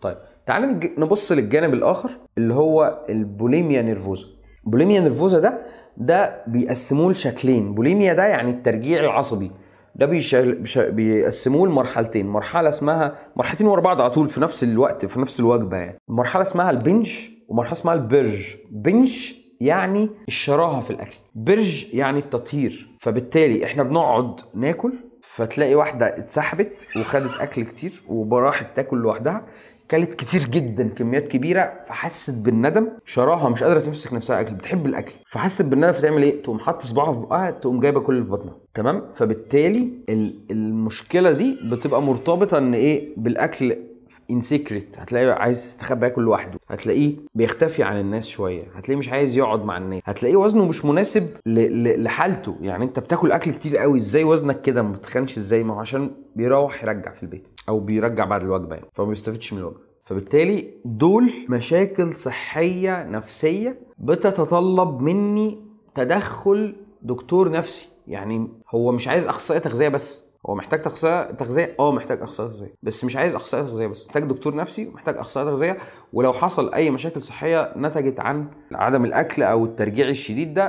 طيب تعال نبص للجانب الاخر اللي هو البوليميا نيرفوزا. بوليميا نيرفوزا ده بيقسموه لشكلين. بوليميا ده يعني الترجيع العصبي، ده بيقسموه لمرحلتين. مرحله اسمها مرحلتين ورا بعض على طول في نفس الوقت في نفس الوجبه يعني. مرحله اسمها البنج ومرحله اسمها البرج. بنج يعني الشراهه في الاكل، برج يعني التطهير. فبالتالي احنا بنقعد ناكل، فتلاقي واحده اتسحبت وخدت اكل كتير وراحت تاكل لوحدها، كلت كتير جدا كميات كبيره، فحست بالندم، شراهه مش قادره تمسك نفسها اكل، بتحب الاكل فحست بالندم، فتعمل ايه؟ تقوم حاطه صباعها في بقها، تقوم جايبه كل اللي في بطنها. تمام. فبالتالي المشكله دي بتبقى مرتبطه ان ايه؟ بالاكل ان سيكريت. هتلاقيه عايز يستخبى ياكل لوحده، هتلاقيه بيختفي عن الناس شويه، هتلاقيه مش عايز يقعد مع الناس، هتلاقيه وزنه مش مناسب لحالته. يعني انت بتاكل اكل كتير قوي، ازاي وزنك كده ما بتخنش؟ ازاي؟ ما هو عشان بيروح يرجع في البيت او بيرجع بعد الوجبه يعني، فما بيستفدش من الوجبه. فبالتالي دول مشاكل صحيه نفسيه بتتطلب مني تدخل دكتور نفسي. يعني هو مش عايز اخصائي تغذيه بس، هو محتاج تغذيه، محتاج اخصائي تغذيه، بس مش عايز اخصائي تغذيه بس، محتاج دكتور نفسي ومحتاج اخصائي تغذيه. ولو حصل اي مشاكل صحيه نتجت عن عدم الاكل او الترجيع الشديد ده،